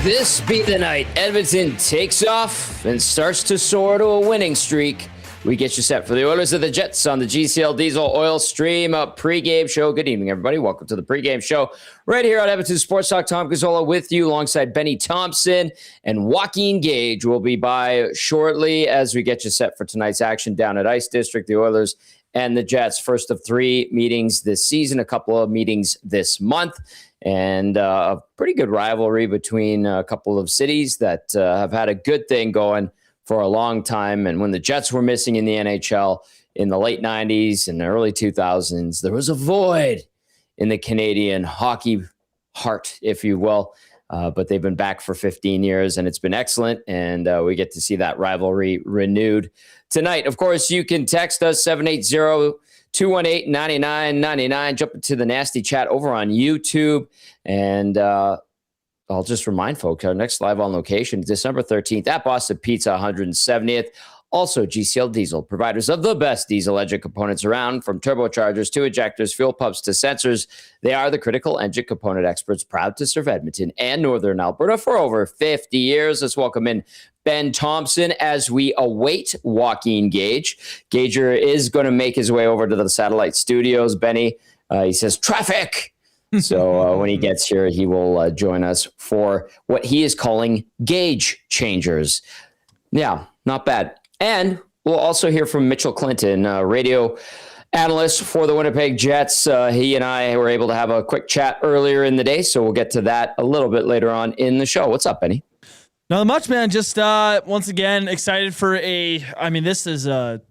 This be the night Edmonton takes off and starts to soar to a winning streak. We get you set for the Oilers of the Jets on the GCL Diesel Oil Stream pregame show. Good evening, everybody. Welcome to the pregame show right here on Edmonton Sports Talk. Tom Gazzola with you alongside Benny Thomson, and Joaquin Gage will be by shortly as we get you set for tonight's action down at Ice District. The Oilers and the Jets, first of three meetings this season, a couple of meetings this month, and a pretty good rivalry between a couple of cities that have had a good thing going for a long time. And when the Jets were missing in the NHL in the late 90s and the early 2000s, there was a void in the Canadian hockey heart, if you will. But they've been back for 15 years, and it's been excellent. And we get to see that rivalry renewed tonight. Of course, you can text us 780-218-9999. Jump into the nasty chat over on YouTube. And I'll just remind folks, our next live on location, December 13th at Boston Pizza 170th. Also, GCL Diesel, providers of the best diesel engine components around, from turbochargers to ejectors, fuel pumps to sensors. They are the critical engine component experts, proud to serve Edmonton and Northern Alberta for over 50 years. Let's welcome in Ben Thomson as we await Joaquin Gage. Gager is going to make his way over to the satellite studios. Benny, he says, traffic! So when he gets here, he will join us for what he is calling Gage changers. Yeah, not bad. And we'll also hear from Mitchell Clinton, radio analyst for the Winnipeg Jets. He and I were able to have a quick chat earlier in the day, so we'll get to that a little bit later on in the show. What's up, Benny? Not much, man. Just once again, excited for this is a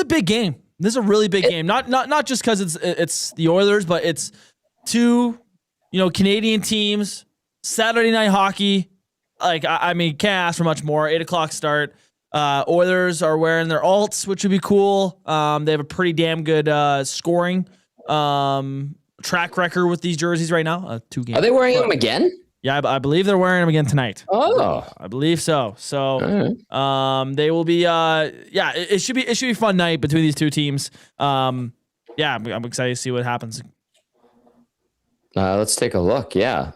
big game. This is a really big game. Not just because it's the Oilers, but it's two, Canadian teams, Saturday night hockey. Can't ask for much more. 8:00 start. Oilers are wearing their alts, which would be cool. They have a pretty damn good scoring track record with these jerseys right now. 2 games. Are they wearing them again? Yeah, I believe they're wearing them again tonight. Oh, I believe so. So, they will be. It should be a fun night between these two teams. I'm excited to see what happens. Let's take a look. Yeah.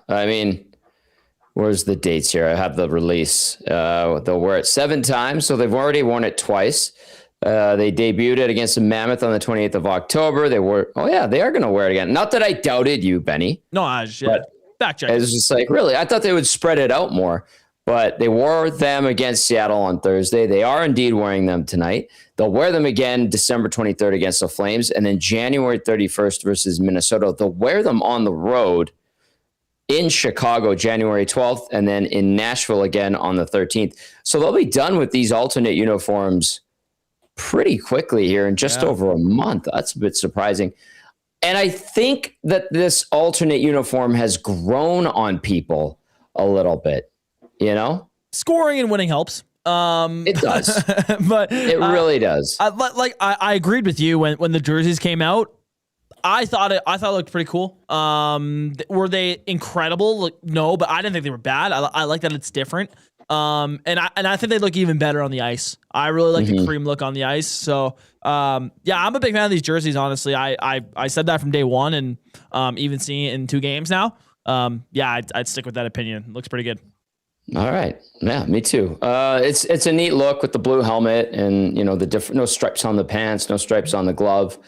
Where's the dates here? I have the release. They'll wear it 7 times, so they've already worn it twice. They debuted it against the Mammoth on the 28th of October. They are going to wear it again. Not that I doubted you, Benny. No, fact check. It was just like, really, I thought they would spread it out more. But they wore them against Seattle on Thursday. They are indeed wearing them tonight. They'll wear them again December 23rd against the Flames, and then January 31st versus Minnesota. They'll wear them on the road in Chicago January 12th, and then in Nashville again on the 13th. So they'll be done with these alternate uniforms pretty quickly here in just over a month. That's a bit surprising. And I think that this alternate uniform has grown on people a little bit. Scoring and winning helps. It does, but it really does. I agreed with you when the jerseys came out. I thought it looked pretty cool. Were they incredible? No, but I didn't think they were bad. I like that it's different. And I think they look even better on the ice. I really like the cream look on the ice. So I'm a big fan of these jerseys. Honestly, I said that from day one, and even seeing it in 2 games now. I'd stick with that opinion. It looks pretty good. All right. Yeah, me too. It's a neat look with the blue helmet and, the different, no stripes on the pants, no stripes on the glove.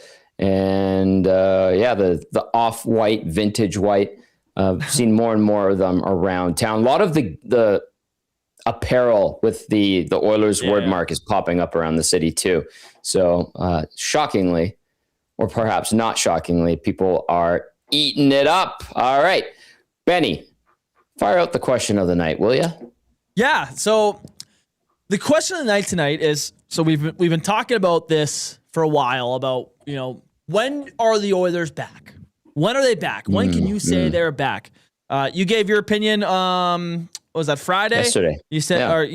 And the off-white, vintage white. I've seen more and more of them around town. A lot of the apparel with the Oilers word mark is popping up around the city too. So shockingly, or perhaps not shockingly, people are eating it up. All right. Benny, fire out the question of the night, will you? Yeah. So the question of the night tonight is, so we've been talking about this for a while about, when are the Oilers back? When are they back? When can you say they're back? You gave your opinion. What was that, Friday? Yesterday. You said,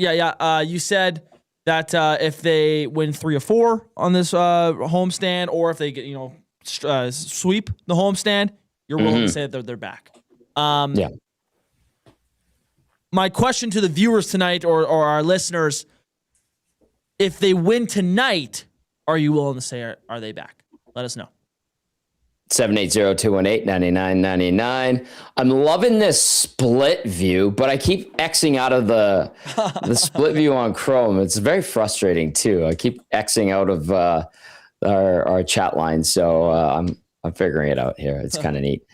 you said that if they win 3 or 4 on this homestand, or if they get sweep the homestand, you're willing to say that they're back. My question to the viewers tonight, or our listeners, if they win tonight, are you willing to say, are they back? Let us know. 780-218-9999. I'm loving this split view, but I keep Xing out of the split view on Chrome. It's very frustrating too. I keep Xing out of our chat line. So I'm figuring it out here. It's kind of neat.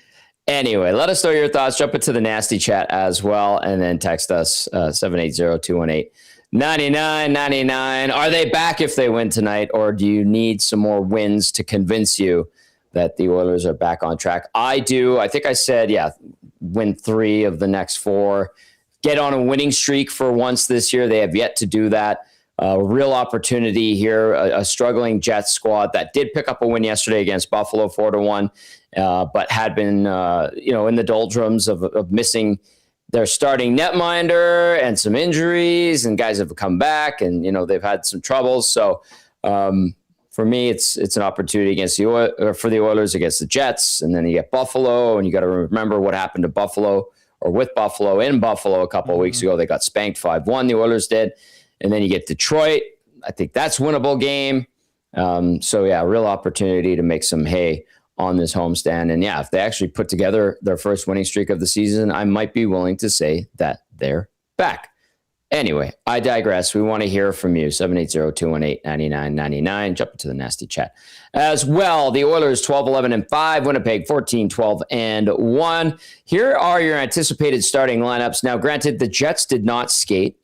Anyway, let us know your thoughts. Jump into the nasty chat as well, and then text us 780-218-9999. Are they back if they win tonight, or do you need some more wins to convince you that the Oilers are back on track? I do. I think I said, win 3 of the next 4. Get on a winning streak for once this year. They have yet to do that. Real opportunity here. A struggling Jets squad that did pick up a win yesterday against Buffalo 4-1, but had been in the doldrums of missing their starting netminder and some injuries, and guys have come back, and they've had some troubles. So for me, it's an opportunity for the Oilers against the Jets, and then you get Buffalo, and you got to remember what happened to Buffalo, or with Buffalo in Buffalo a couple of weeks ago. They got spanked 5-1. The Oilers did. And then you get Detroit. I think that's a winnable game. Real opportunity to make some hay on this homestand. And if they actually put together their first winning streak of the season, I might be willing to say that they're back. Anyway, I digress. We want to hear from you. 780-218-9999. Jump into the nasty chat as well. The Oilers 12-11-5, Winnipeg 14-12-1. Here are your anticipated starting lineups. Now, granted, the Jets did not skate.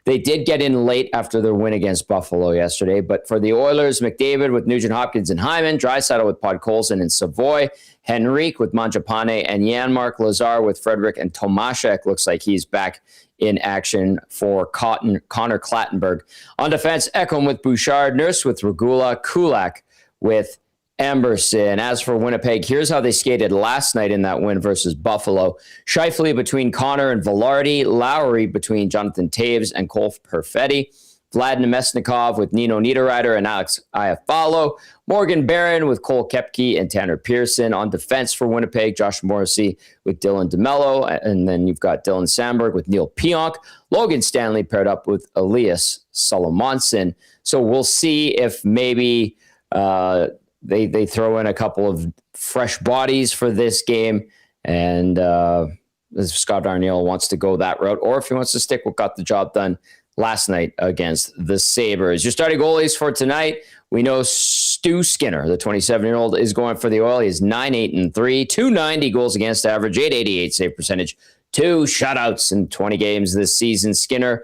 They did get in late after their win against Buffalo yesterday. But for the Oilers, McDavid with Nugent Hopkins and Hyman, Draisaitl with Podkolzin and Savoy, Henrique with Mangiapane and Janmark, Lazar with Frederick and Tomashek. Looks like he's back in action for Connor Clattenburg. On defense, Ekholm with Bouchard, Nurse with Regula, Kulak with Emberson. As for Winnipeg, here's how they skated last night in that win versus Buffalo. Scheifele between Connor and Velarde. Lowry between Jonathan Taves and Cole Perfetti. Vlad Nemesnikov with Nino Niederreiter and Alex Iafallo. Morgan Barron with Cole Koepke and Tanner Pearson. On defense for Winnipeg, Josh Morrissey with Dylan DeMello. And then you've got Dylan Sandberg with Neil Pionk. Logan Stanley paired up with Elias Solomonson. So we'll see if maybe they throw in a couple of fresh bodies for this game, and if Scott Arniel wants to go that route, or if he wants to stick what got the job done last night against the Sabres. Your starting goalies for tonight, we know Stu Skinner, the 27-year-old, is going for the Oil. He's 9-8-3, 290 goals against average, 888 save percentage, 2 shutouts in 20 games this season. Skinner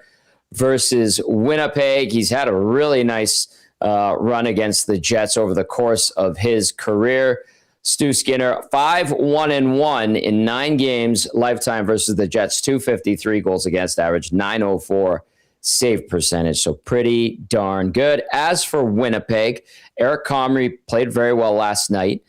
versus Winnipeg. He's had a really nice run against the Jets over the course of his career. Stu Skinner, 5-1-1 in 9 games lifetime versus the Jets, 253 goals against average, 904 save percentage. So pretty darn good. As for Winnipeg, Eric Comrie played very well last night.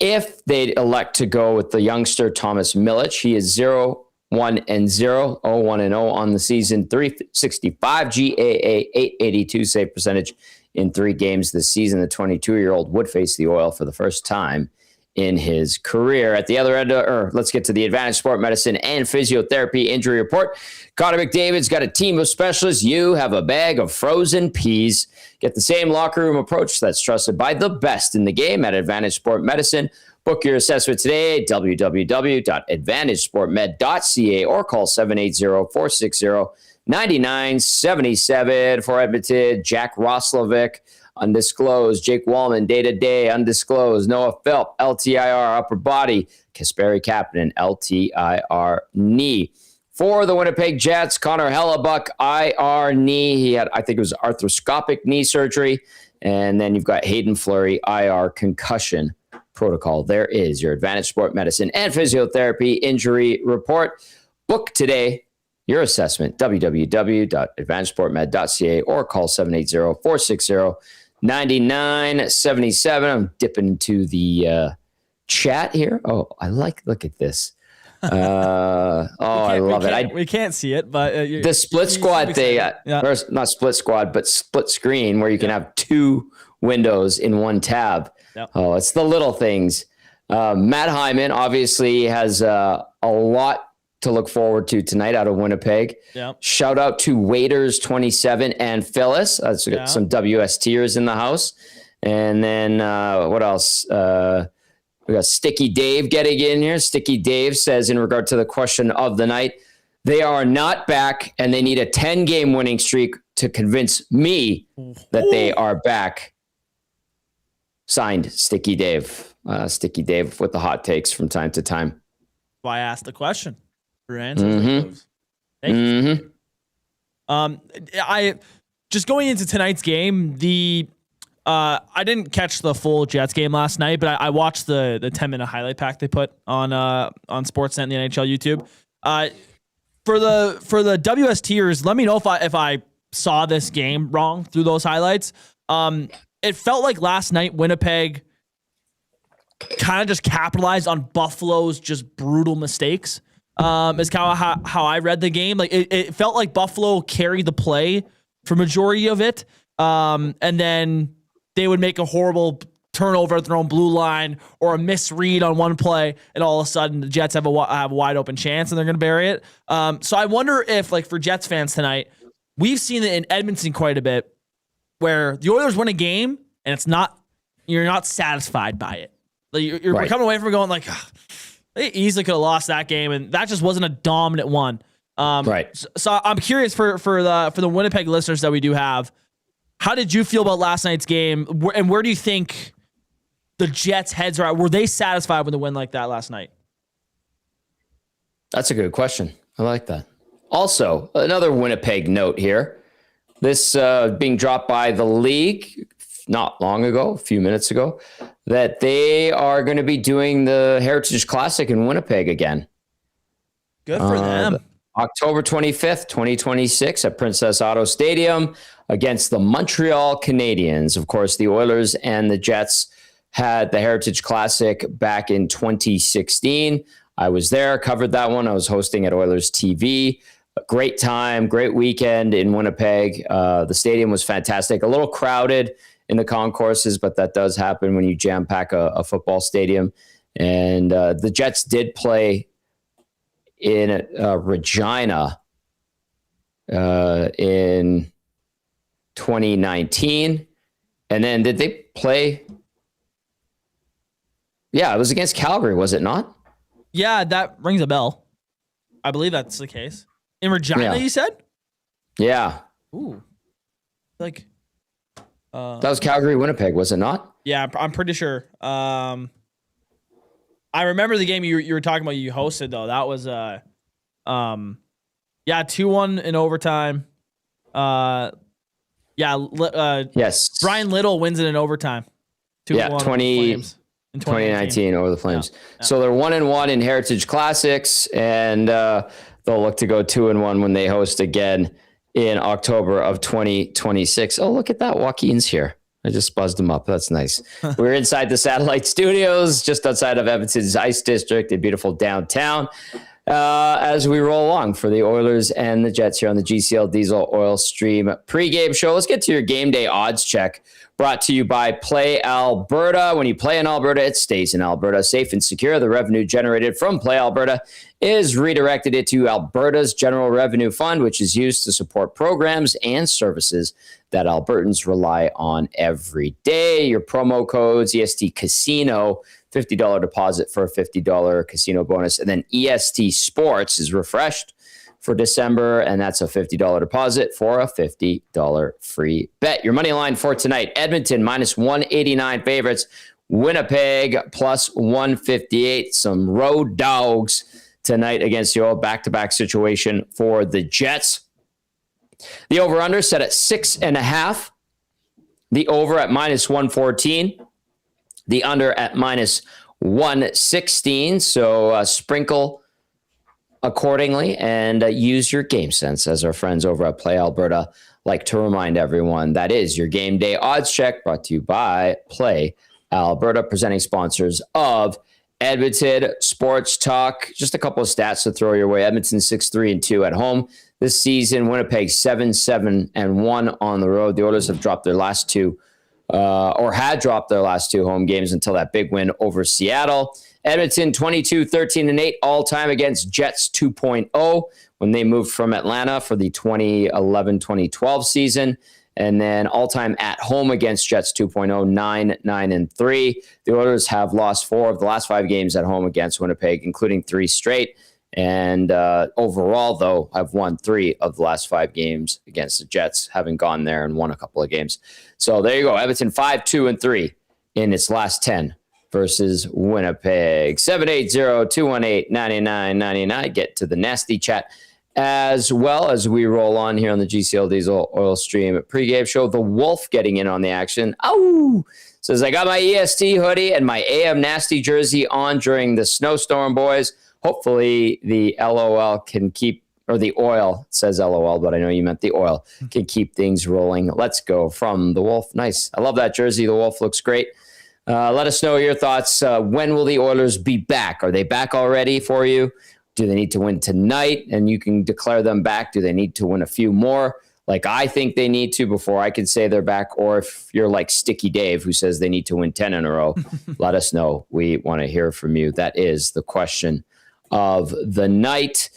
If they elect to go with the youngster Thomas Milic, he is 0-1-0, 0-1-0 on the season, 365 GAA, 882 save percentage in 3 games this season. The 22-year-old would face the Oil for the first time in his career. At the other end, let's get to the Advantage Sport Medicine and Physiotherapy Injury Report. Connor McDavid's got a team of specialists. You have a bag of frozen peas. Get the same locker room approach that's trusted by the best in the game at Advantage Sport Medicine. Book your assessment today, www.advantagesportmed.ca, or call 780-460-9977. For Edmonton, Jack Roslovic, undisclosed. Jake Wallman, day-to-day, undisclosed. Noah Philp, LTIR, upper body. Kasperi Kapanen, LTIR, knee. For the Winnipeg Jets, Connor Hellebuck, IR, knee. He had, I think it was arthroscopic knee surgery. And then you've got Hayden Fleury, IR, concussion protocol. There is your Advantage Sport Medicine and Physiotherapy Injury Report. Book today your assessment, www.advantagesportmed.ca, or call 780-460-9977. I'm dipping into the chat here. Oh, look at this. I love it. We can't see it, but the split squad thing, or not split squad, but split screen, where you can have 2 windows in one tab. Yep. Oh, it's the little things. Matt Hyman obviously has a lot to look forward to tonight out of Winnipeg. Yep. Shout out to Waiters 27 and Phyllis. That's got some WSTers in the house. And then what else? We got Sticky Dave getting in here. Sticky Dave says, in regard to the question of the night, they are not back, and they need a 10-game winning streak to convince me that they are back. Signed, Sticky Dave. Sticky Dave with the hot takes from time to time. Why I asked the question? For answers. Thank you. I just going into tonight's game. I didn't catch the full Jets game last night, but I watched the 10-minute highlight pack they put on Sportsnet and the NHL YouTube. For the WSTers, let me know if I saw this game wrong through those highlights. It felt like last night Winnipeg kind of just capitalized on Buffalo's just brutal mistakes. Is kind of how I read the game. Like it felt like Buffalo carried the play for majority of it, and then they would make a horrible turnover at their own blue line or a misread on one play, and all of a sudden the Jets have a wide open chance and they're going to bury it. So I wonder if, like, for Jets fans tonight, we've seen it in Edmonton quite a bit, where the Oilers win a game and you're not satisfied by it. Like you're right. coming away from it going like, they easily could have lost that game, and that just wasn't a dominant one. Right. So I'm curious for the Winnipeg listeners that we do have, how did you feel about last night's game, and where do you think the Jets' heads are at? Were they satisfied with a win like that last night? That's a good question. I like that. Also, another Winnipeg note here. This being dropped by the league not long ago, a few minutes ago, that they are going to be doing the Heritage Classic in Winnipeg again. Good for them. October 25th, 2026 at Princess Auto Stadium against the Montreal Canadiens. Of course, the Oilers and the Jets had the Heritage Classic back in 2016. I was there, covered that one. I was hosting at Oilers TV. A great time, great weekend in Winnipeg. The stadium was fantastic. A little crowded in the concourses, but that does happen when you jam pack a football stadium. And the Jets did play in Regina in 2019. And then did they play? Yeah, it was against Calgary, was it not? Yeah, that rings a bell. I believe that's the case. In Regina, you said? Yeah. Ooh. Like... that was Calgary, Winnipeg, was it not? Yeah, I'm pretty sure. I remember the game you were talking about. You hosted though. That was 2-1 in overtime. Yes. Brian Little wins it in overtime. 2-1 in 2019 over the Flames. Yeah. So they're 1-1 in Heritage Classics, and they'll look to go 2-1 when they host again in October of 2026. Oh, look at that. Joaquin's here. I just buzzed him up. That's nice. We're inside the satellite studios, just outside of Edmonton's Ice District, a beautiful downtown, as we roll along for the Oilers and the Jets here on the GCL Diesel Oil Stream pregame show. Let's get to your game day odds check, brought to you by Play Alberta. When you play in Alberta, it stays in Alberta. Safe and secure. The revenue generated from Play Alberta is redirected into Alberta's General Revenue Fund, which is used to support programs and services that Albertans rely on every day. Your promo codes, EST Casino, $50 deposit for a $50 casino bonus. And then EST Sports is refreshed for December, and that's a $50 deposit for a $50 free bet. Your money line for tonight: Edmonton minus 189 favorites, Winnipeg plus 158. Some road dogs tonight against the old back-to-back situation for the Jets. The over-under set at 6.5. The over at minus 114. The under at minus 116. So sprinkle accordingly and use your game sense, as our friends over at Play Alberta like to remind everyone. That is your game day odds check, brought to you by Play Alberta, presenting sponsors of Edmonton Sports Talk. Just a couple of stats to throw your way. Edmonton 6-3-2 at home this season. Winnipeg 7-7-1 on the road. The Oilers have dropped their last two, had dropped their last two home games until that big win over Seattle. Edmonton 22-13-8 all time against Jets 2.0 when they moved from Atlanta for the 2011-2012 season. And then all-time at home against Jets 2.0, 9-3. The Oilers have lost 4 of the last 5 games at home against Winnipeg, including 3 straight. And overall, though, I've won 3 of the last 5 games against the Jets, having gone there and won a couple of games. So there you go. Edmonton 5-2-3 in its last 10 versus Winnipeg. 780-218-9999. Get to the nasty chat as well as we roll on here on the GCL Diesel Oil Stream pregame show. The Wolf getting in on the action. Oh, says, I got my EST hoodie and my AM Nasty jersey on during the snowstorm, boys. Hopefully the LOL can keep, or the oil, it says LOL, but I know you meant the oil, can keep things rolling. Let's go from the Wolf. Nice. I love that jersey. The Wolf looks great. Let us know your thoughts. When will the Oilers be back? Are they back already for you? Do they need to win tonight and you can declare them back? Do they need to win a few more? Like I think they need to before I can say they're back. Or if you're like Sticky Dave, who says they need to win 10 in a row, let us know. We want to hear from you. That is the question of the night.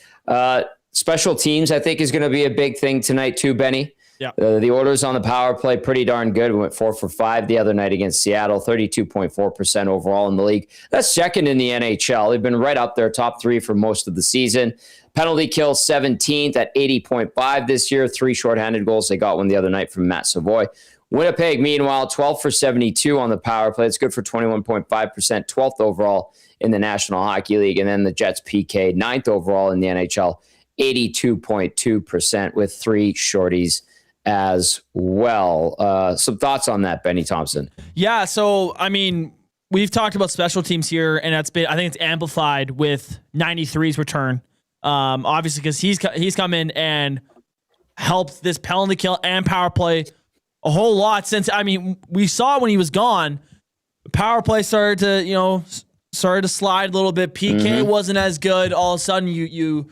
Special teams, I think, is going to be a big thing tonight too, Benny. Yeah. The Oilers on the power play, pretty darn good. We went 4 for 5 the other night against Seattle, 32.4% overall in the league. That's second in the NHL. They've been right up there, top 3 for most of the season. Penalty kill 17th at 80.5 this year. 3 shorthanded goals. They got one the other night from Matt Savoy. Winnipeg, meanwhile, 12 for 72 on the power play. It's good for 21.5%, 12th overall in the National Hockey League. And then the Jets PK, 9th overall in the NHL, 82.2% with 3 shorties as well. Some thoughts on that, Benny Thomson? Yeah, so, I mean, we've talked about special teams here, and I think it's amplified with 93's return. Obviously, because he's come in and helped this penalty kill and power play a whole lot since, I mean, we saw when he was gone, power play started to slide a little bit. PK wasn't as good. All of a sudden, you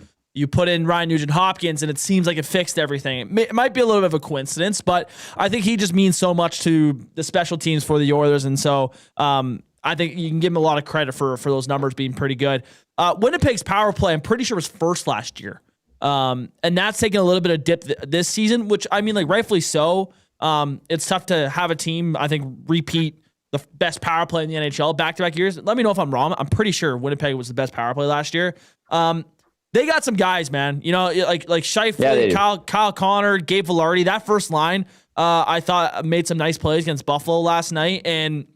put in Ryan Nugent-Hopkins, and it seems like it fixed everything. It might be a little bit of a coincidence, but I think he just means so much to the special teams for the Oilers, and so I think you can give him a lot of credit for those numbers being pretty good. Winnipeg's power play, I'm pretty sure, was first last year, and that's taken a little bit of dip this season, which, I mean, like, rightfully so. It's tough to have a team, I think, repeat the best power play in the NHL back-to-back years. Let me know if I'm wrong. I'm pretty sure Winnipeg was the best power play last year. They got some guys, man. You know, like Scheifele, Kyle Connor, Gabe Vilardi. That first line, I thought made some nice plays against Buffalo last night. And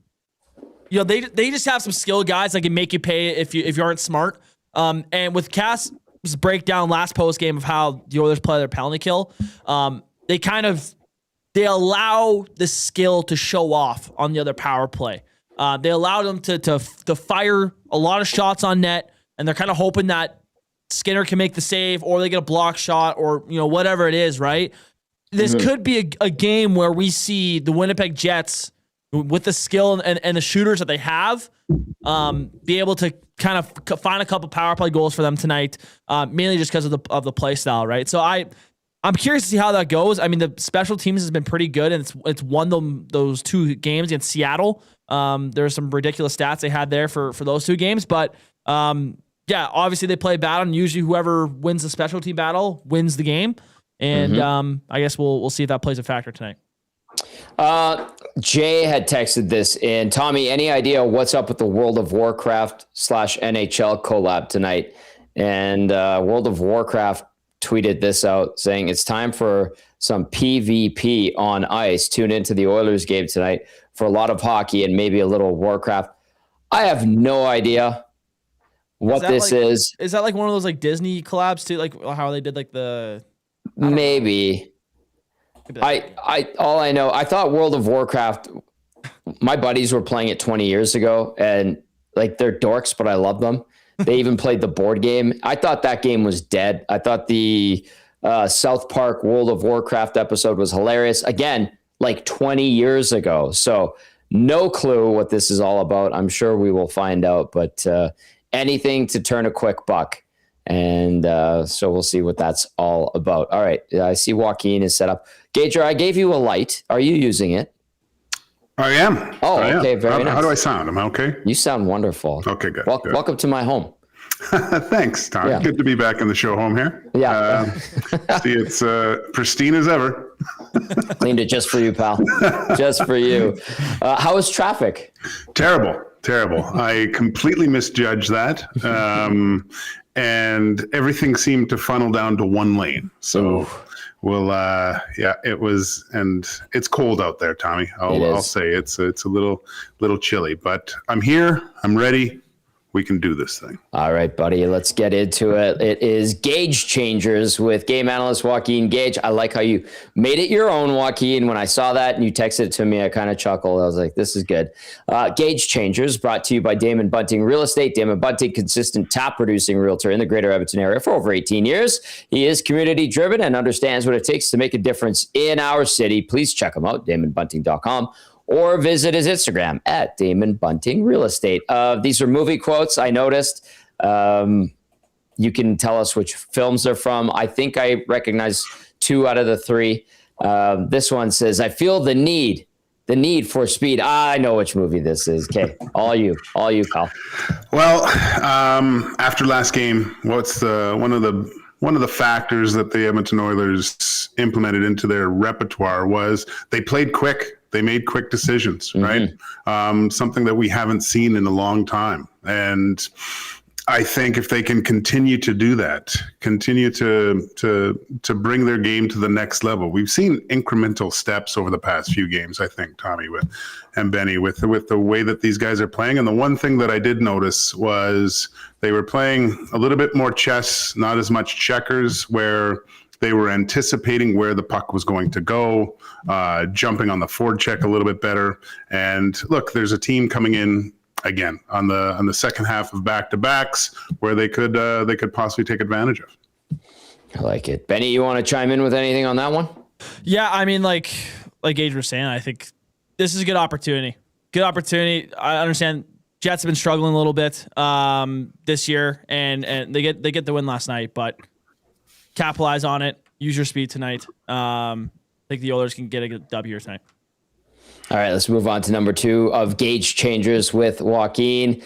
you know, they just have some skill guys that can make you pay if you aren't smart. And with Cass's breakdown last post game of how the Oilers play their penalty kill, they allow the skill to show off on the other power play. They allow them to fire a lot of shots on net, and they're kind of hoping that Skinner can make the save, or they get a block shot, or whatever it is. Right? This could be a game where we see the Winnipeg Jets, with the skill and the shooters that they have, be able to kind of find a couple power play goals for them tonight, mainly just because of the play style. Right? So I'm curious to see how that goes. I mean, the special teams has been pretty good, and it's won those 2 games against Seattle. There's some ridiculous stats they had there for those 2 games, but yeah, obviously they play battle, and usually whoever wins the special team battle wins the game. And I guess we'll see if that plays a factor tonight. Jay had texted this in. Tommy, any idea what's up with the World of Warcraft / NHL collab tonight? And World of Warcraft tweeted this out saying it's time for some PvP on ice. Tune into the Oilers game tonight for a lot of hockey and maybe a little Warcraft. I have no idea what this is. Is that like one of those like Disney collabs too? Like how they did like the... Maybe. All I know, I thought World of Warcraft, my buddies were playing it 20 years ago, and like they're dorks, but I love them. They even played the board game. I thought that game was dead. I thought the South Park World of Warcraft episode was hilarious. Again, like 20 years ago. So no clue what this is all about. I'm sure we will find out, but anything to turn a quick buck. And so we'll see what that's all about. All right. I see Joaquin is set up. Gage, I gave you a light. Are you using it? I am. Oh, okay. Very nice. How do I sound? Am I okay? You sound wonderful. Okay, good. Good. Welcome to my home. Thanks, Tom. Yeah. Good to be back in the show home here. Yeah. See, it's pristine as ever. Cleaned it just for you, pal. Just for you. How was traffic? Terrible. I completely misjudged that. And everything seemed to funnel down to one lane. So it was, and it's cold out there, Tommy. I'll say it's a little chilly, but I'm here. I'm ready. We can do this thing. All right, buddy. Let's get into it. It is Gage Changers with game analyst Joaquin. Gage, I like how you made it your own, Joaquin. When I saw that and you texted it to me, I kind of chuckled. I was like, this is good. Gage Changers brought to you by Damon Bunting Real Estate. Damon Bunting, consistent top producing realtor in the greater Edmonton area for over 18 years. He is community driven and understands what it takes to make a difference in our city. Please check him out, damonbunting.com. Or visit his Instagram at Damon Bunting Real Estate. These are movie quotes I noticed. You can tell us which films they're from. I think I recognize 2 out of the 3. This one says, I feel the need for speed. I know which movie this is. Okay, all you, pal. Well, after last game, what's one of the factors that the Edmonton Oilers implemented into their repertoire was they played quick. They made quick decisions, right? Something that we haven't seen in a long time. And I think if they can continue to do that, continue to bring their game to the next level. We've seen incremental steps over the past few games, I think, Tommy and Benny, with the way that these guys are playing. And the one thing that I did notice was they were playing a little bit more chess, not as much checkers, where they were anticipating where the puck was going to go, jumping on the forward check a little bit better. And look, there's a team coming in again on the second half of back-to-backs where they could possibly take advantage of. I like it. Benny, you want to chime in with anything on that one? Yeah, I mean, like Gage was saying, I think this is a good opportunity. Good opportunity. I understand Jets have been struggling a little bit this year, and they get the win last night, but capitalize on it. Use your speed tonight. I think the Oilers can get a W here tonight. All right, let's move on to number 2 of Gage Changers with Joaquin.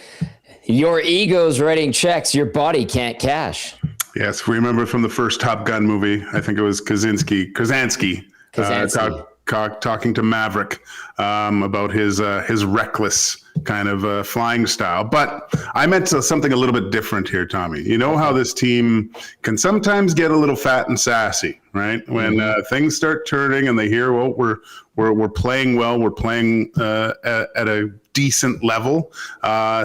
Your ego's writing checks your body can't cash. Yes, we remember from the first Top Gun movie. I think it was Krasinski. Talking to Maverick about his reckless kind of flying style. But I meant something a little bit different here, Tommy. You know how this team can sometimes get a little fat and sassy, right? When things start turning and they hear, well, we're playing well, we're playing at a decent level.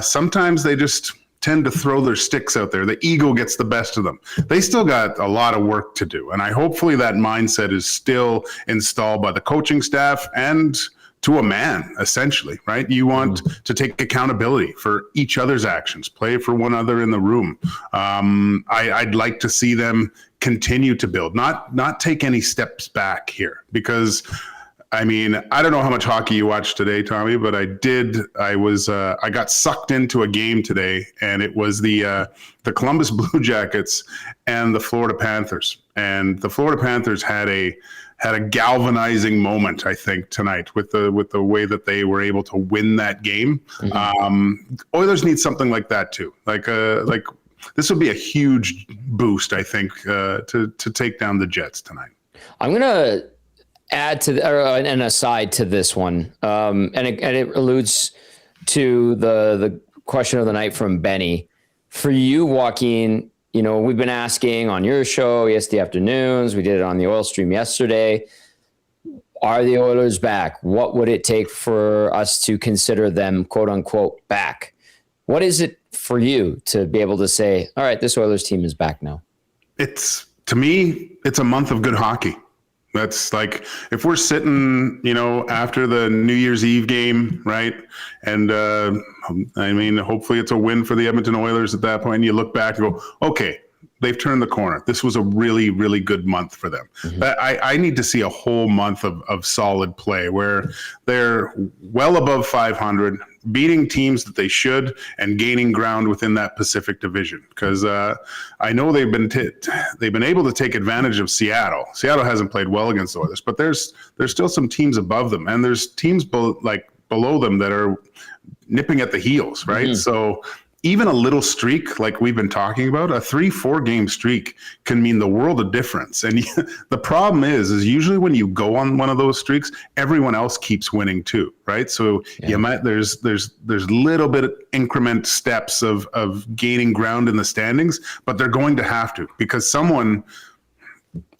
Sometimes they just tend to throw their sticks out there. The ego gets the best of them. They still got a lot of work to do. And hopefully that mindset is still installed by the coaching staff and to a man, essentially, right? You want to take accountability for each other's actions, play for one another in the room. I'd like to see them continue to build, not take any steps back here, because I mean, I don't know how much hockey you watched today, Tommy, but I did. I got sucked into a game today, and it was the Columbus Blue Jackets and the Florida Panthers. And the Florida Panthers had a galvanizing moment, I think, tonight with the way that they were able to win that game. Oilers need something like that too. Like this would be a huge boost, I think, to take down the Jets tonight. I'm gonna add to an aside to this one, and it alludes to the question of the night from Benny. For you, Joaquin, you know, we've been asking on your show yesterday afternoons. We did it on the Oil Stream yesterday. Are the Oilers back? What would it take for us to consider them, quote unquote, back? What is it for you to be able to say, all right, this Oilers team is back now? To me, it's a month of good hockey. That's like, if we're sitting, you know, after the New Year's Eve game, right? And I mean, hopefully it's a win for the Edmonton Oilers at that point. And you look back and go, okay, they've turned the corner. This was a really, really good month for them. I need to see a whole month of solid play where they're well above 500, beating teams that they should, and gaining ground within that Pacific Division. Because I know they've been able to take advantage of Seattle. Seattle hasn't played well against the Oilers, but there's still some teams above them, and there's teams below them that are nipping at the heels, right? So even a little streak like we've been talking about, a 3-4 game streak can mean the world of difference. And the problem is usually when you go on one of those streaks, everyone else keeps winning too, right? So you might there's little bit of increment steps of gaining ground in the standings, but they're going to have to, because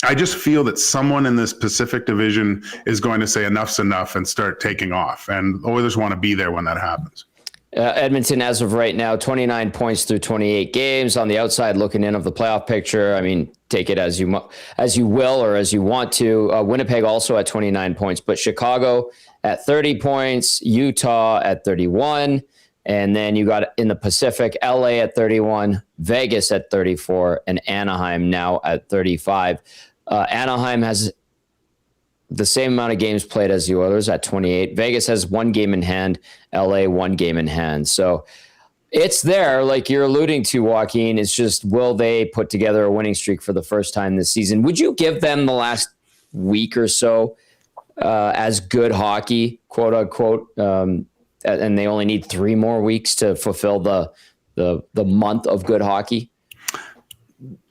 I just feel that someone in this Pacific Division is going to say enough's enough and start taking off, and Oilers want to be there when that happens. Edmonton, as of right now, 29 points through 28 games. On the outside looking in of the playoff picture, I mean, take it as you will or as you want to. Winnipeg also at 29 points, but Chicago at 30 points, Utah at 31, and then you got in the Pacific, LA at 31, Vegas at 34, and Anaheim now at 35. Anaheim has the same amount of games played as the Oilers at 28. Vegas has 1 game in hand. LA 1 game in hand. So it's there, like you're alluding to, Joaquin. It's just, will they put together a winning streak for the first time this season? Would you give them the last week or so as good hockey, quote unquote? And they only need 3 more weeks to fulfill the month of good hockey.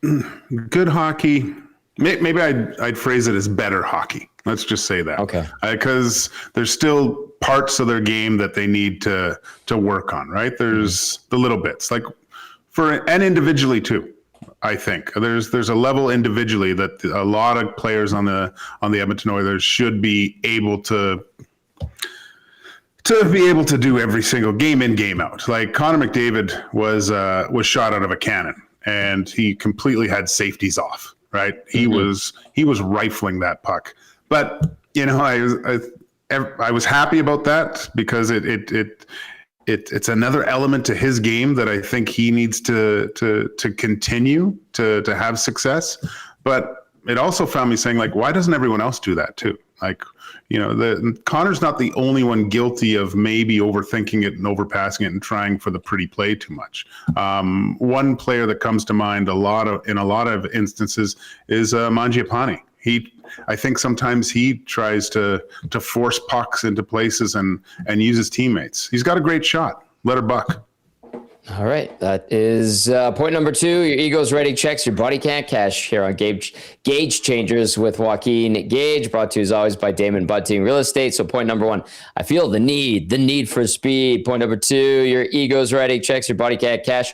Good hockey. Maybe I'd phrase it as better hockey. Let's just say that. Okay. Because there's still parts of their game that they need to work on, right? There's the little bits, like and individually too. I think there's a level individually that a lot of players on the Edmonton Oilers should be able to do every single game in, game out. Like Connor McDavid was shot out of a cannon, and he completely had safeties off. Right, he was rifling that puck, but I was happy about that, because it's another element to his game that I think he needs to continue to have success. But it also found me saying, like, why doesn't everyone else do that too? Like, Connor's not the only one guilty of maybe overthinking it and overpassing it and trying for the pretty play too much. One player that comes to mind in a lot of instances is Mangiapane. I think sometimes he tries to force pucks into places and use his teammates. He's got a great shot. Let her buck. All right. That is point number 2. Your ego's ready checks your body can't cash here on Gage Changers with Joaquin Gage, brought to you as always by Damon Bunting Real Estate. So point number 1, I feel the need for speed. Point number 2, your ego's ready checks your body can't cash.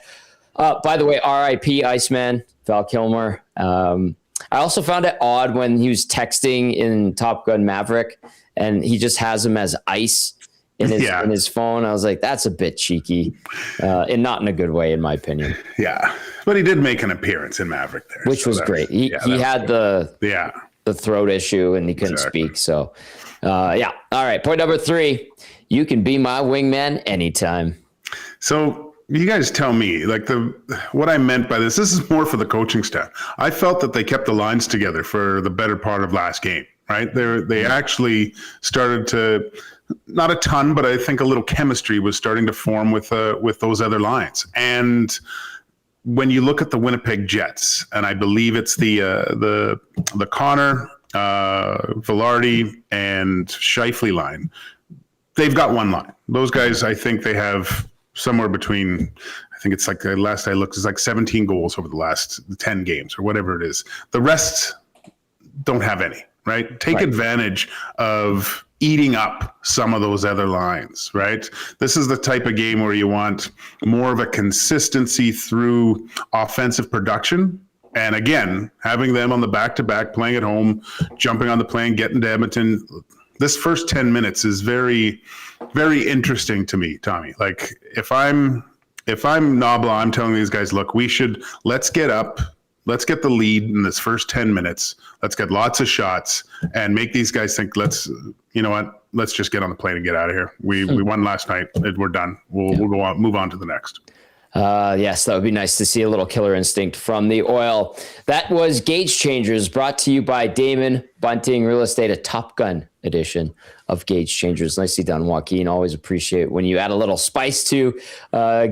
By the way, RIP Iceman, Val Kilmer. I also found it odd when he was texting in Top Gun Maverick and he just has him as ice in his phone. I was like, that's a bit cheeky, and not in a good way, in my opinion. Yeah, but he did make an appearance in Maverick there, which was great. He had the throat issue and he couldn't speak. So, All right. Point number 3, you can be my wingman anytime. So you guys tell me, like, what I meant by this is more for the coaching staff. I felt that they kept the lines together for the better part of last game, right? They actually started to, not a ton, but I think a little chemistry was starting to form with those other lines. And when you look at the Winnipeg Jets, and I believe it's the Connor, Velarde, and Scheifele line, they've got one line. Those guys, I think they have somewhere between, I think it's like, the last I looked, it's like 17 goals over the last 10 games or whatever it is. The rest don't have any, right? Take advantage of eating up some of those other lines, right? This is the type of game where you want more of a consistency through offensive production. And again, having them on the back-to-back, playing at home, jumping on the plane, getting to Edmonton. This first 10 minutes is very, very interesting to me, Tommy. Like, if I'm Nobla, I'm telling these guys, look, let's get up. Let's get the lead in this first 10 minutes. Let's get lots of shots and make these guys think, let's just get on the plane and get out of here. We won last night. We're done. We'll go on, move on to the next. Yes, that would be nice to see a little killer instinct from the Oil. That was Gage Changers, brought to you by Damon Bunting Real Estate, a Top Gun edition of Gage Changers. Nicely done, Joaquin. Always appreciate when you add a little spice to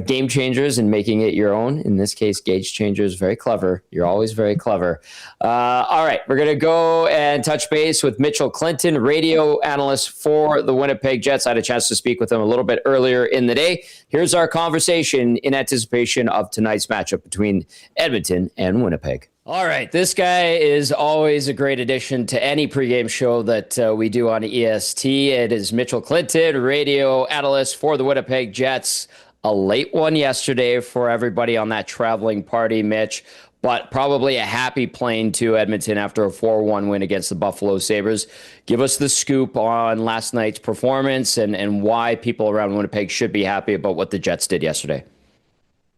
Game Changers and making it your own. In this case, Gage Changers, very clever. You're always very clever. All right, we're going to go and touch base with Mitchell Clinton, radio analyst for the Winnipeg Jets. I had a chance to speak with him a little bit earlier in the day. Here's our conversation in anticipation of tonight's matchup between Edmonton and Winnipeg. All right, this guy is always a great addition to any pregame show that we do on EST. It is Mitchell Clinton, radio analyst for the Winnipeg Jets. A late one yesterday for everybody on that traveling party, Mitch, but probably a happy plane to Edmonton after a 4-1 win against the Buffalo Sabres. Give us the scoop on last night's performance and why people around Winnipeg should be happy about what the Jets did yesterday.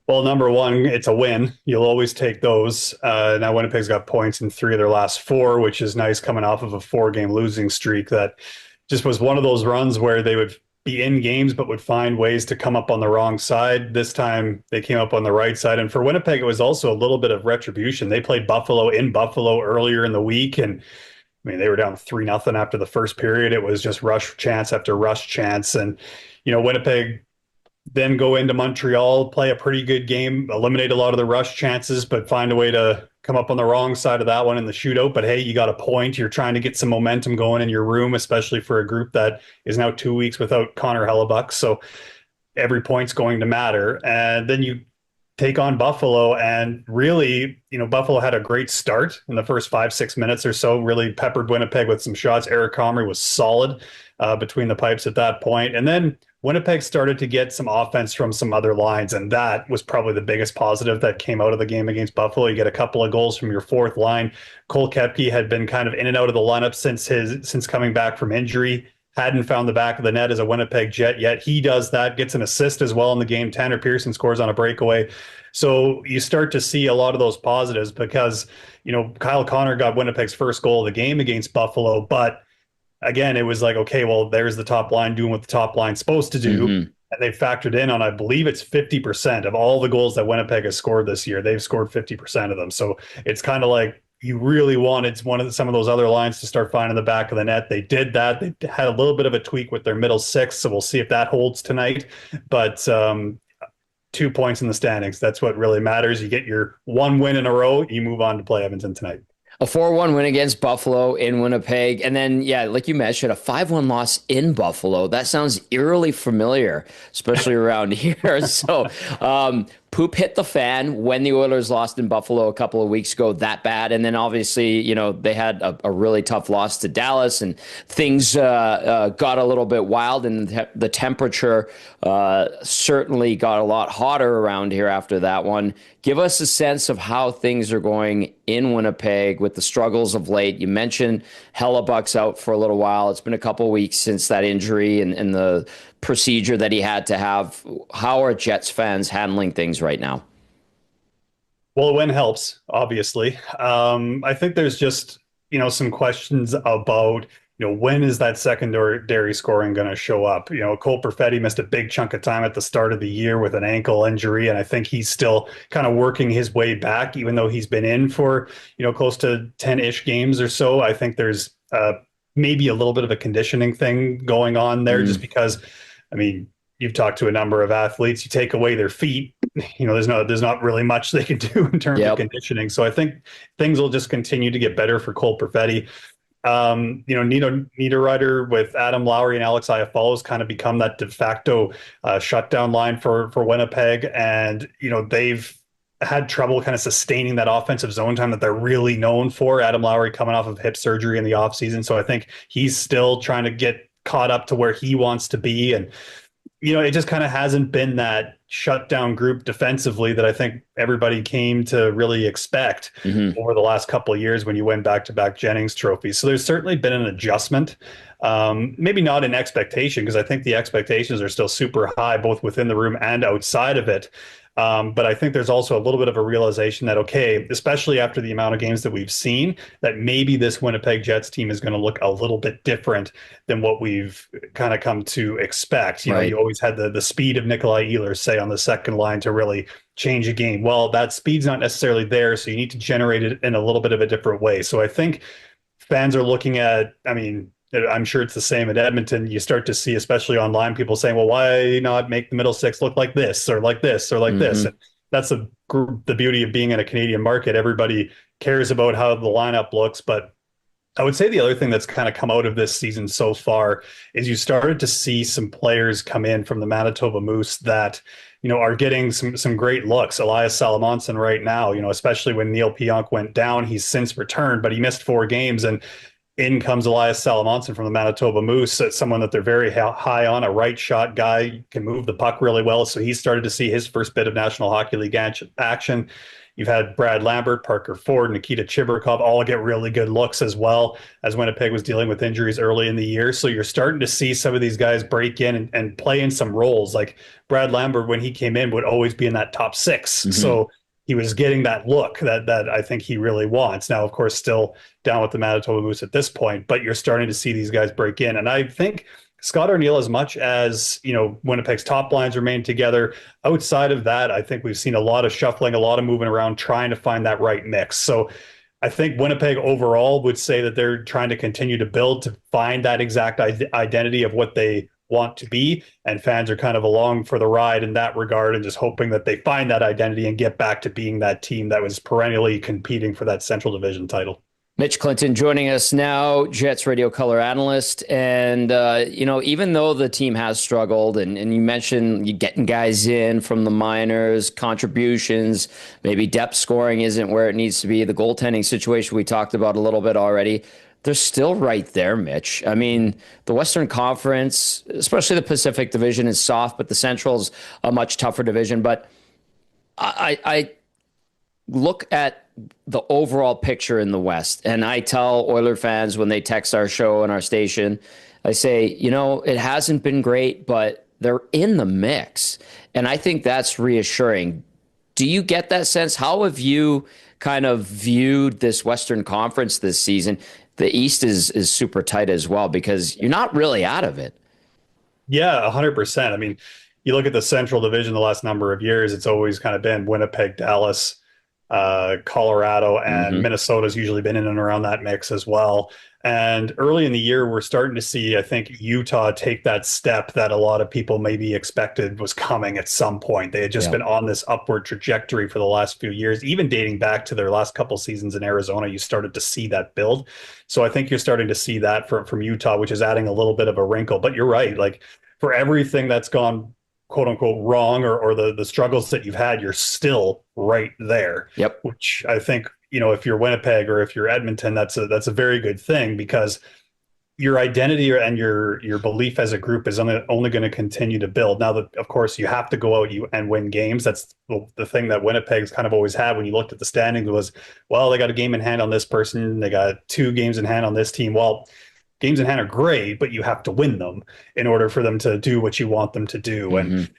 Well, number one, it's a win. You'll always take those. Now Winnipeg's got points in 3 of their last 4, which is nice coming off of a 4-game losing streak that just was one of those runs where they would be in games but would find ways to come up on the wrong side. This time they came up on the right side. And for Winnipeg, it was also a little bit of retribution. They played Buffalo in Buffalo earlier in the week, and I mean, they were down 3-0 after the first period. It was just rush chance after rush chance. And, Winnipeg then go into Montreal, play a pretty good game, eliminate a lot of the rush chances, but find a way to come up on the wrong side of that one in the shootout. But hey, you got a point. You're trying to get some momentum going in your room, especially for a group that is now 2 weeks without Connor Hellebuck. So every point's going to matter. And then you take on Buffalo, and really, Buffalo had a great start in the first 5-6 minutes or so, really peppered Winnipeg with some shots. Eric Comrie was solid between the pipes at that point. And then Winnipeg started to get some offense from some other lines, and that was probably the biggest positive that came out of the game against Buffalo. You get a couple of goals from your fourth line. Cole Koepke had been kind of in and out of the lineup since coming back from injury. Hadn't found the back of the net as a Winnipeg Jet yet. He does that, gets an assist as well in the game. Tanner Pearson scores on a breakaway. So you start to see a lot of those positives because, Kyle Connor got Winnipeg's first goal of the game against Buffalo, but again, it was like, okay, well, there's the top line doing what the top line's supposed to do. Mm-hmm. And they factored in on, I believe it's 50% of all the goals that Winnipeg has scored this year. They've scored 50% of them. So it's kind of like you really wanted some of those other lines to start finding the back of the net. They did that. They had a little bit of a tweak with their middle six. So we'll see if that holds tonight. But 2 points in the standings. That's what really matters. You get your one win in a row. You move on to play Edmonton tonight. A 4-1 win against Buffalo in Winnipeg. And then, like you mentioned, a 5-1 loss in Buffalo. That sounds eerily familiar, especially around here. So poop hit the fan when the Oilers lost in Buffalo a couple of weeks ago that bad. And then obviously, they had a really tough loss to Dallas, and things got a little bit wild, and the temperature certainly got a lot hotter around here after that one. Give us a sense of how things are going in Winnipeg with the struggles of late. You mentioned Hellebuck's out for a little while. It's been a couple of weeks since that injury and the procedure that he had to have. How are Jets fans handling things right now? Well, a win helps, obviously. I think there's just, some questions about, when is that secondary scoring going to show up? Cole Perfetti missed a big chunk of time at the start of the year with an ankle injury, and I think he's still kind of working his way back, even though he's been in for, close to 10-ish games or so. I think there's maybe a little bit of a conditioning thing going on there, just because, you've talked to a number of athletes, you take away their feet, there's not really much they can do in terms of conditioning. So I think things will just continue to get better for Cole Perfetti. Niederreiter with Adam Lowry and Alex Iafallo has kind of become that de facto shutdown line for Winnipeg. And, they've had trouble kind of sustaining that offensive zone time that they're really known for. Adam Lowry coming off of hip surgery in the offseason. So I think he's still trying to get caught up to where he wants to be. And, it just kind of hasn't been that shutdown group defensively that I think everybody came to really expect over the last couple of years when you win back-to-back Jennings trophies. So there's certainly been an adjustment, maybe not an expectation, because I think the expectations are still super high, both within the room and outside of it. But I think there's also a little bit of a realization that, okay, especially after the amount of games that we've seen, that maybe this Winnipeg Jets team is going to look a little bit different than what we've kind of come to expect. You always had the speed of Nikolai Ehlers, say, on the second line to really change a game. Well, that speed's not necessarily there, so you need to generate it in a little bit of a different way. So I think fans are looking at, I mean, I'm sure it's the same at Edmonton. You start to see, especially online, people saying, well, why not make the middle six look like this or like this or like this? And that's the beauty of being in a Canadian market. Everybody cares about how the lineup looks. But I would say the other thing that's kind of come out of this season so far is you started to see some players come in from the Manitoba Moose that, are getting some great looks. Elias Salamonson right now, especially when Neil Pionk went down, he's since returned, but he missed 4 games, and in comes Elias Salamonson from the Manitoba Moose, someone that they're very high on, a right shot guy, can move the puck really well. So he started to see his first bit of National Hockey League action. You've had Brad Lambert, Parker Ford, Nikita Chibrikov all get really good looks as well, as Winnipeg was dealing with injuries early in the year. So you're starting to see some of these guys break in and play in some roles. Like Brad Lambert, when he came in, would always be in that top 6. So he was getting that look that I think he really wants. Now, of course, still down with the Manitoba Moose at this point, but you're starting to see these guys break in. And I think Scott Arniel, as much as, Winnipeg's top lines remain together, outside of that, I think we've seen a lot of shuffling, a lot of moving around, trying to find that right mix. So I think Winnipeg overall would say that they're trying to continue to build to find that exact identity of what they want to be, and fans are kind of along for the ride in that regard and just hoping that they find that identity and get back to being that team that was perennially competing for that Central Division title. Mitch Clinton joining us now, Jets radio color analyst. And, even though the team has struggled, and you mentioned you getting guys in from the minors, contributions, maybe depth scoring isn't where it needs to be. The goaltending situation we talked about a little bit already. They're still right there, Mitch. I mean, the Western Conference, especially the Pacific Division, is soft, but the Central is a much tougher division. But I look at the overall picture in the West, and I tell Oiler fans when they text our show and our station, I say, it hasn't been great, but they're in the mix. And I think that's reassuring. Do you get that sense? How have you kind of viewed this Western Conference this season? The East is super tight as well, because you're not really out of it. Yeah, 100%. I mean, you look at the Central Division the last number of years, it's always kind of been Winnipeg, Dallas, Colorado, and Minnesota's usually been in and around that mix as well. And early in the year, we're starting to see, I think, Utah take that step that a lot of people maybe expected was coming at some point. They had just been on this upward trajectory for the last few years, even dating back to their last couple seasons in Arizona. You started to see that build. So I think you're starting to see that from Utah, which is adding a little bit of a wrinkle. But you're right. Like, for everything that's gone quote unquote wrong or the struggles that you've had, you're still right there. Yep. Which I think, if you're Winnipeg or if you're Edmonton, that's a very good thing, because your identity and your belief as a group is only going to continue to build. Now, of course, you have to go out and win games. That's the thing that Winnipeg's kind of always had when you looked at the standings was, well, they got a game in hand on this person. They got 2 games in hand on this team. Well, games in hand are great, but you have to win them in order for them to do what you want them to do. And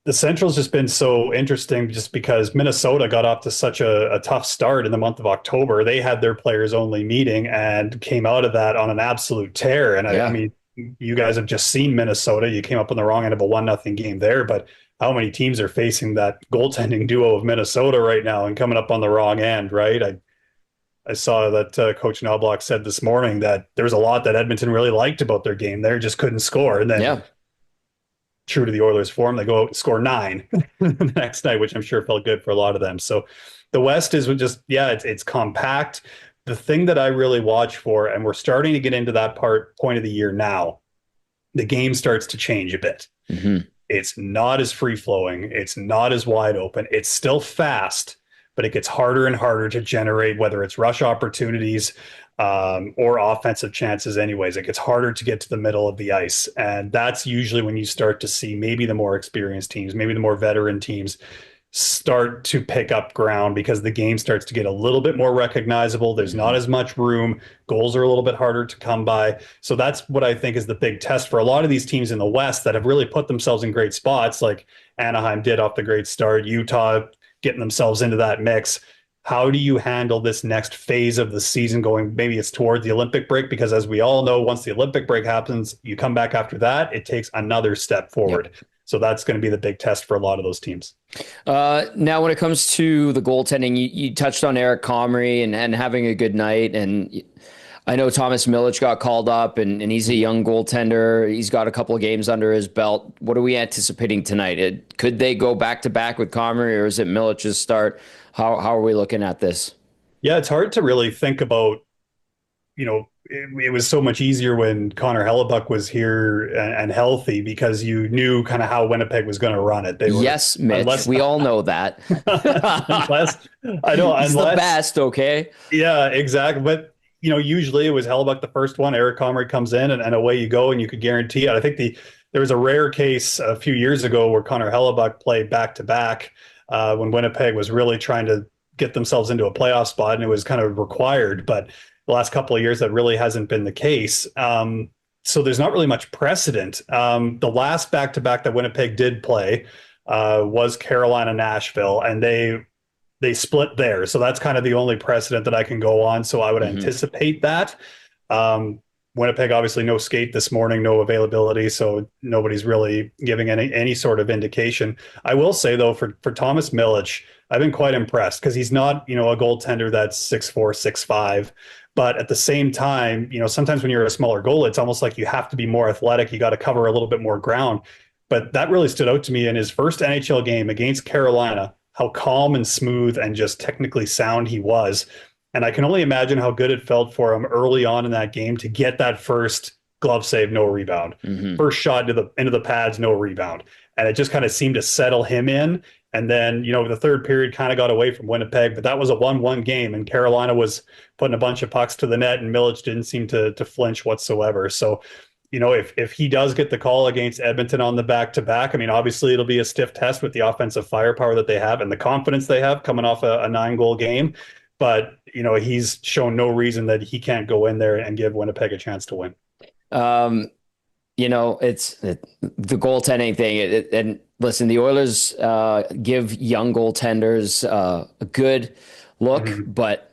the Central's just been so interesting just because Minnesota got off to such a tough start in the month of October. They had their players only meeting and came out of that on an absolute tear. And I mean, you guys have just seen Minnesota. You came up on the wrong end of a 1-0 game there, but how many teams are facing that goaltending duo of Minnesota right now and coming up on the wrong end, right? I saw that Coach Knobloch said this morning that there was a lot that Edmonton really liked about their game. They just couldn't score. And then true to the Oilers' form, they go out and score 9 the next night, which I'm sure felt good for a lot of them. So the West is just, it's compact. The thing that I really watch for, and we're starting to get into that point of the year now, the game starts to change a bit. It's not as free-flowing. It's not as wide open. It's still fast, but it gets harder and harder to generate, whether it's rush opportunities or offensive chances anyways. It gets harder to get to the middle of the ice. And that's usually when you start to see maybe the more experienced teams, maybe the more veteran teams start to pick up ground because the game starts to get a little bit more recognizable. There's not as much room. Goals are a little bit harder to come by. So that's what I think is the big test for a lot of these teams in the West that have really put themselves in great spots, like Anaheim did off the great start, Utah getting themselves into that mix. How do you handle this next phase of the season going? Maybe it's toward the Olympic break, because as we all know, once the Olympic break happens, you come back after that, it takes another step forward. Yep. So that's going to be the big test for a lot of those teams. Now, when it comes to the goaltending, you touched on Eric Comrie and having a good night. And I know Thomas Milic got called up, and he's a young goaltender. He's got a couple of games under his belt. What are we anticipating tonight? Could they go back-to-back with Comrie, or is it Milic's start? How are we looking at this? Yeah, it's hard to really think about, it was so much easier when Connor Hellebuck was here and healthy, because you knew kind of how Winnipeg was going to run it. Yes, Mitch, we all know that. He's the best, okay? Yeah, exactly. But, usually it was Hellebuck the first one. Eric Comrie comes in and away you go, and you could guarantee it. I think there was a rare case a few years ago where Connor Hellebuck played back-to-back when Winnipeg was really trying to get themselves into a playoff spot, and it was kind of required. But the last couple of years, that really hasn't been the case. So there's not really much precedent. The last back-to-back that Winnipeg did play was Carolina-Nashville, and they split there. So that's kind of the only precedent that I can go on. So I would anticipate that. Winnipeg, obviously no skate this morning, no availability. So nobody's really giving any sort of indication. I will say, though, for Thomas Milic, I've been quite impressed, because he's not, a goaltender that's 6'4", 6'5". But at the same time, sometimes when you're a smaller goalie, it's almost like you have to be more athletic. You got to cover a little bit more ground. But that really stood out to me in his first NHL game against Carolina, how calm and smooth and just technically sound he was. And I can only imagine how good it felt for him early on in that game to get that first glove save, no rebound. First shot into the pads, no rebound. And it just kind of seemed to settle him in. And then, the third period kind of got away from Winnipeg, but that was a 1-1 game, and Carolina was putting a bunch of pucks to the net, and Milic didn't seem to flinch whatsoever. So, if he does get the call against Edmonton on the back-to-back, I mean, obviously it'll be a stiff test with the offensive firepower that they have and the confidence they have coming off a 9-goal game. But, he's shown no reason that he can't go in there and give Winnipeg a chance to win. It's the goaltending thing. And listen, the Oilers give young goaltenders a good look, but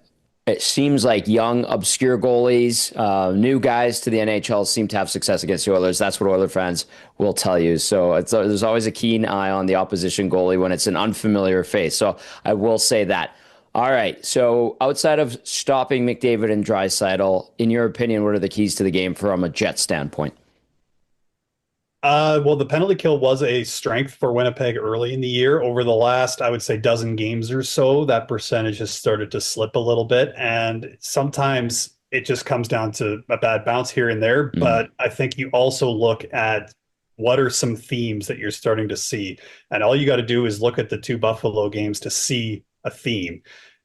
it seems like young, obscure goalies, new guys to the NHL seem to have success against the Oilers. That's what Oiler fans will tell you. So there's always a keen eye on the opposition goalie when it's an unfamiliar face. So I will say that. All right. So outside of stopping McDavid and Draisaitl, in your opinion, what are the keys to the game from a Jets standpoint? Well, the penalty kill was a strength for Winnipeg early in the year. Over the last, I would say, dozen games or so, that percentage has started to slip a little bit. And sometimes it just comes down to a bad bounce here and there. But I think you also look at what are some themes that you're starting to see. And all you got to do is look at the two Buffalo games to see a theme.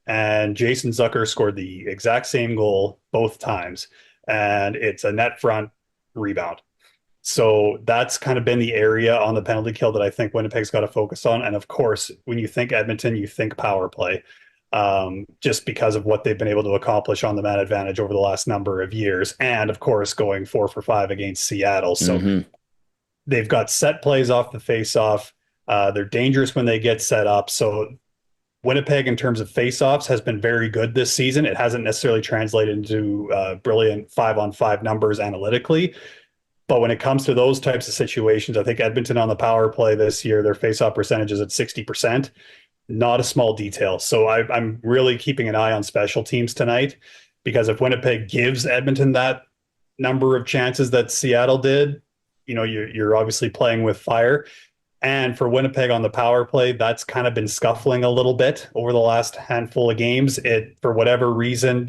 And Jason Zucker scored the exact same goal both times. And it's a net front rebound. So that's kind of been the area on the penalty kill that I think Winnipeg's got to focus on. And of course, when you think Edmonton, you think power play, just because of what they've been able to accomplish on the man advantage over the last number of years. And of course, going 4 for 5 against Seattle. So they've got set plays off the face-off. They're dangerous when they get set up. So Winnipeg, in terms of face-offs, has been very good this season. It hasn't necessarily translated into brilliant 5-on-5 numbers analytically. But when it comes to those types of situations, I think Edmonton on the power play this year, their faceoff percentage is at 60%. Not a small detail. So I'm really keeping an eye on special teams tonight, because if Winnipeg gives Edmonton that number of chances that Seattle did, you're obviously playing with fire. And for Winnipeg on the power play, that's kind of been scuffling a little bit over the last handful of games. It, for whatever reason,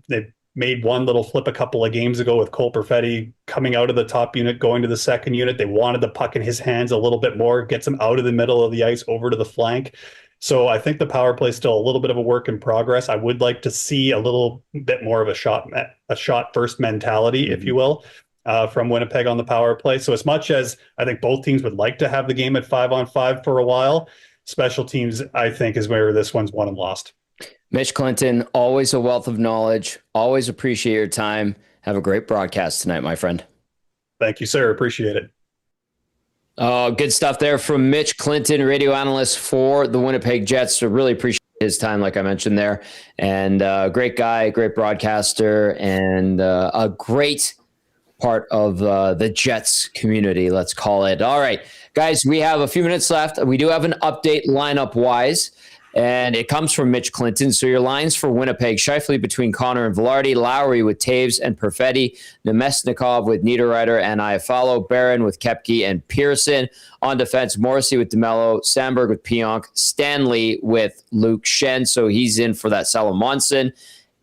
they've made one little flip a couple of games ago with Cole Perfetti coming out of the top unit, going to the second unit. They wanted the puck in his hands a little bit more, gets him out of the middle of the ice over to the flank. So I think the power play is still a little bit of a work in progress. I would like to see a little bit more of a shot first mentality, if you will, from Winnipeg on the power play. So as much as I think both teams would like to have the game at 5-on-5 for a while, special teams, I think, is where this one's won and lost. Mitch Clinton, always a wealth of knowledge. Always appreciate your time. Have a great broadcast tonight, my friend. Thank you, sir. Appreciate it. Good stuff there from Mitch Clinton, radio analyst for the Winnipeg Jets. So really appreciate his time, like I mentioned there. And great guy, great broadcaster, and a great part of the Jets community, let's call it. All right, guys, we have a few minutes left. We do have an update lineup-wise. and it comes from Mitch Clinton. So your lines for Winnipeg: Scheifele between Connor and Velarde, Lowry with Taves and Perfetti, Nemesnikov with Niederreiter and Iafallo, Barron with Koepke and Pearson. On defense, Morrissey with DeMello, Sandberg with Pionk, Stanley with Luke Shen, so he's in for that Salamonson.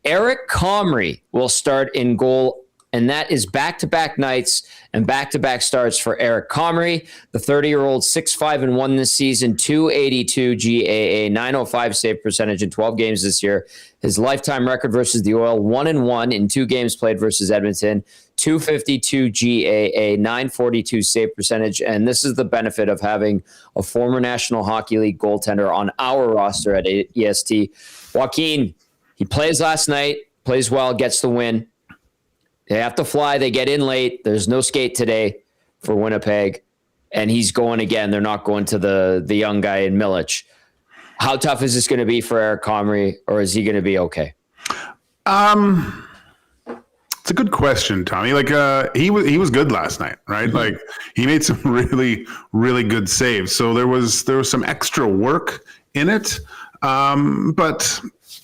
Eric Comrie will start in goal, and that is back-to-back nights and back-to-back starts for Eric Comrie. The 30-year-old, 6-5-1 this season, 282 GAA, 905 save percentage in 12 games this year. His lifetime record versus the Oil, 1-1 in 2 games played versus Edmonton, 252 GAA, 942 save percentage. And this is the benefit of having a former National Hockey League goaltender on our roster at EST. Joaquin, he plays last night, plays well, gets the win. They have to fly. They get in late. There's no skate today for Winnipeg, and he's going again. They're not going to the young guy in Milic. How tough is this going to be for Eric Comrie, or is he going to be okay? It's a good question, Tommy. Like he was good last night, right? Mm-hmm. Like he made some really, really good saves. So there was some extra work in it, but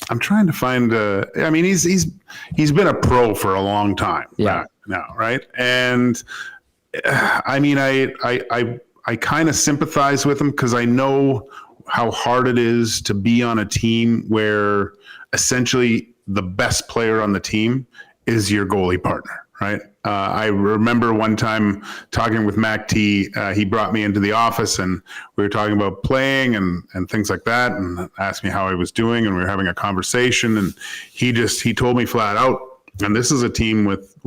I'm trying to find. I mean, he's been a pro for a long time now, right? And I mean, I kind of sympathize with him because I know how hard it is to be on a team where essentially the best player on the team is your goalie partner, right? I remember one time talking with Mac T. He brought me into the office and we were talking about playing and things like that, and asked me how I was doing, and we were having a conversation. And he told me flat out, and this is a team with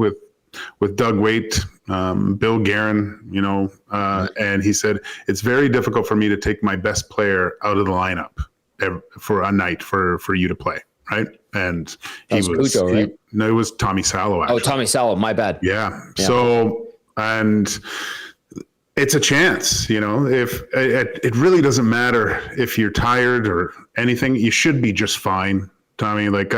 Doug Waite, Bill Guerin, and he said it's very difficult for me to take my best player out of the lineup for a night for you to play, right? And That's Cujo, right? No, it was Tommy Salo. Actually. Oh, Tommy Salo, my bad. Yeah. So, and it's a chance, if it really doesn't matter if you're tired or anything, you should be just fine, Tommy. Like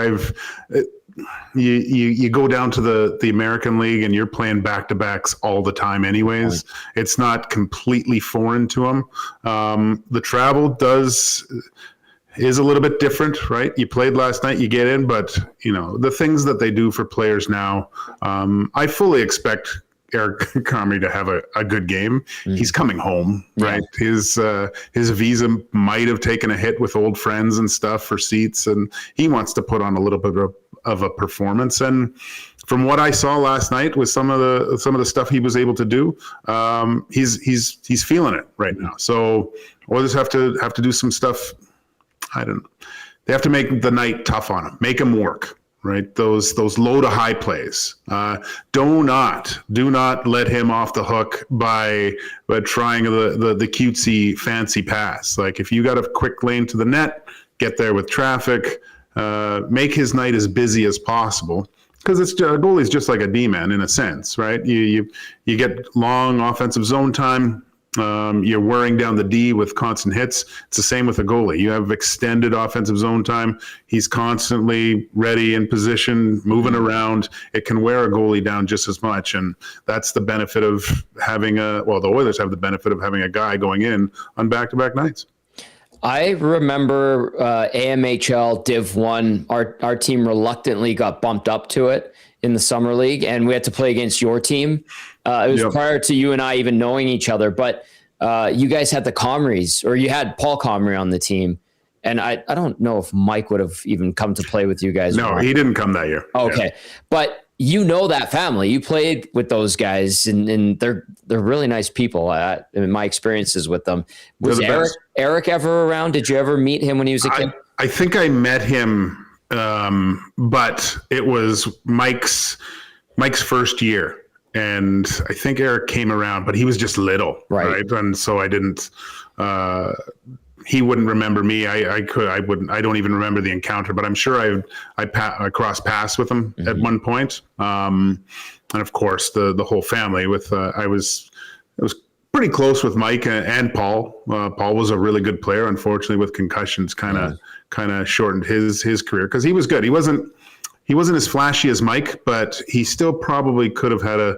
you go down to the American League and you're playing back-to-backs all the time anyways. Right. It's not completely foreign to them. The travel is a little bit different, right? You played last night, you get in, but the things that they do for players now, I fully expect Eric Comrie to have a good game. He's coming home, right? His visa might have taken a hit with old friends and stuff for seats, and he wants to put on a little bit of a performance. And from what I saw last night with some of the stuff he was able to do, he's feeling it right now. So Oilers have to do some stuff. I don't know. They have to make the night tough on him. Make him work, right? Those low to high plays. Do not let him off the hook by trying the cutesy fancy pass. Like if you got a quick lane to the net, get there with traffic. Make his night as busy as possible, because a goalie's just like a D-man in a sense, right? You get long offensive zone time. You're wearing down the D with constant hits. It's the same with a goalie. You have extended offensive zone time. He's constantly ready in position, moving around. It can wear a goalie down just as much. And that's the benefit of having the Oilers have the benefit of having a guy going in on back-to-back nights. I remember AMHL Div 1, our team reluctantly got bumped up to it in the summer league, and we had to play against your team. It was prior to you and I even knowing each other, but you guys had the Comries, or you had Paul Comrie on the team. And I don't know if Mike would have even come to play with you guys. No, he didn't come that year. Okay. Yeah. But that family. You played with those guys, and they're really nice people. In my experiences with them. Was Eric ever around? Did you ever meet him when he was a kid? I think I met him, but it was Mike's first year. And I think Eric came around, but he was just little, right? And so I didn't. He wouldn't remember me. I wouldn't. I don't even remember the encounter, but I'm sure I crossed paths with him at one point. And of course, the whole family. I was pretty close with Mike and Paul. Paul was a really good player. Unfortunately, with concussions, kind of shortened his career, because he was good. He wasn't as flashy as Mike, but he still probably could have had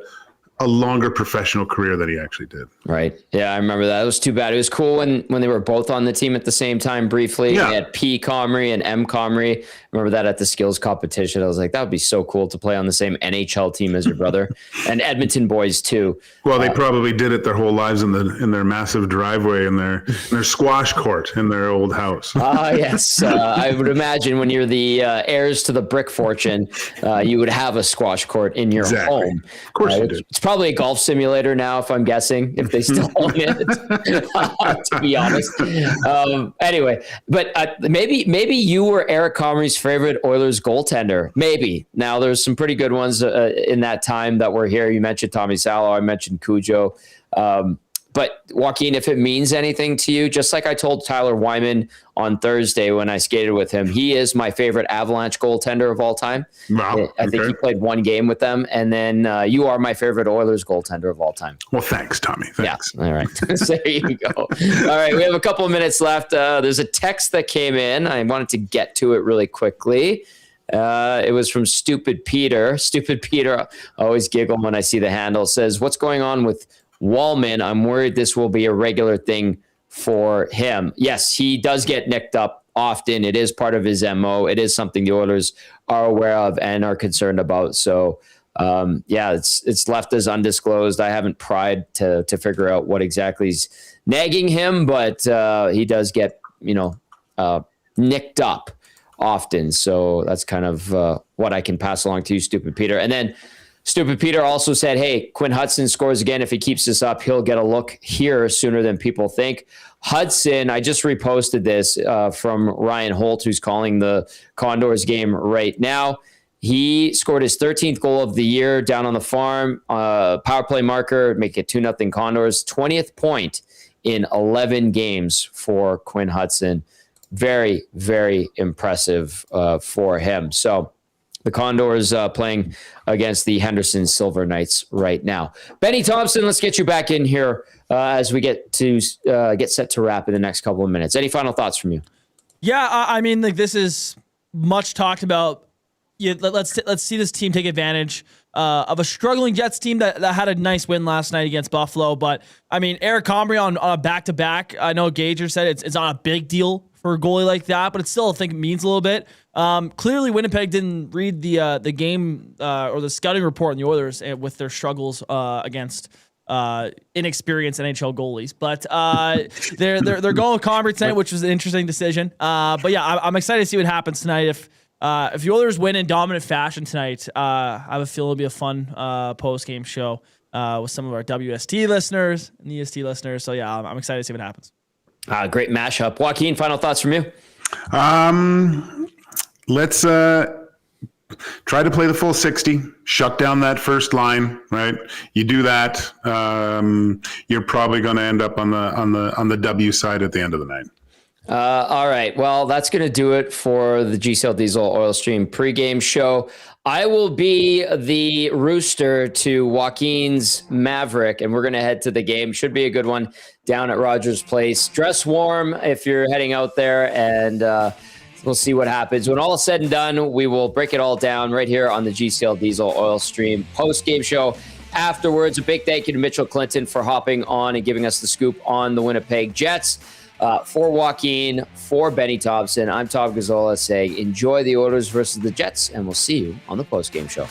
a longer professional career than he actually did. Right. Yeah, I remember that. It was too bad. It was cool when they were both on the team at the same time briefly. Yeah. They had P. Comrie and M. Comrie. Remember that at the skills competition. I was like, that would be so cool to play on the same NHL team as your brother. And Edmonton boys too. Well, they probably did it their whole lives in their massive driveway in their squash court in their old house. Yes. I would imagine when you're the heirs to the brick fortune, you would have a squash court in your home. Of course you did. It's probably a golf simulator now, if I'm guessing, if they still own it, to be honest. Anyway, but maybe you were Eric Comrie's favorite Oilers goaltender. Maybe. Now, there's some pretty good ones in that time that were here. You mentioned Tommy Salo. I mentioned Cujo. But Joaquin, if it means anything to you, just like I told Tyler Wyman on Thursday when I skated with him, he is my favorite Avalanche goaltender of all time. Wow. I think he played one game with them. And then you are my favorite Oilers goaltender of all time. Well, thanks, Tommy. Thanks. Yeah. All right. So there you go. All right. We have a couple of minutes left. There's a text that came in. I wanted to get to it really quickly. It was from Stupid Peter. Stupid Peter, I always giggle when I see the handle, says, "What's going on with Wallman? I'm worried this will be a regular thing for him." Yes, he does get nicked up often. It is part of his MO. It is something the Oilers are aware of and are concerned about. So, it's left as undisclosed. I haven't pried to figure out what exactly is nagging him, but he does get, nicked up often. So that's kind of what I can pass along to you, Stupid Peter. And then Stupid Peter also said, hey, Quinn Hudson scores again. If he keeps this up, he'll get a look here sooner than people think. Hudson, I just reposted this from Ryan Holt, who's calling the Condors game right now. He scored his 13th goal of the year down on the farm. Power play marker, make it 2-0 Condors. 20th point in 11 games for Quinn Hudson. Very, very impressive for him. So the Condors playing against the Henderson Silver Knights right now. Benny Thomson, let's get you back in here as we get set to wrap in the next couple of minutes. Any final thoughts from you? Yeah, I mean, this is much talked about. Yeah, let's see this team take advantage of a struggling Jets team that had a nice win last night against Buffalo. But I mean, Eric Comrie on a back-to-back. I know Gage said it's not a big deal for a goalie like that, but it still, I think, it means a little bit. Clearly, Winnipeg didn't read the game or the scouting report on the Oilers with their struggles against inexperienced NHL goalies. But they're going with Comrie tonight, which was an interesting decision. But yeah, I'm excited to see what happens tonight. If the Oilers win in dominant fashion tonight, I have a feeling it'll be a fun post-game show with some of our WST listeners and EST listeners. So yeah, I'm excited to see what happens. Great mashup. Joaquin, final thoughts from you? Let's try to play the full 60, shut down that first line, right? You do that, you're probably going to end up on the W side at the end of the night. All right. Well, that's going to do it for the GCL Diesel Oil Stream pregame show. I will be the rooster to Joaquin's Maverick, and we're going to head to the game. Should be a good one down at Rogers Place. Dress warm if you're heading out there, and we'll see what happens. When all is said and done, we will break it all down right here on the GCL Diesel Oil Stream post-game show. Afterwards, a big thank you to Mitchell Clinton for hopping on and giving us the scoop on the Winnipeg Jets. For Joaquin, for Benny Thomson, I'm Tom Gazzola saying enjoy the Oilers versus the Jets, and we'll see you on the post-game show.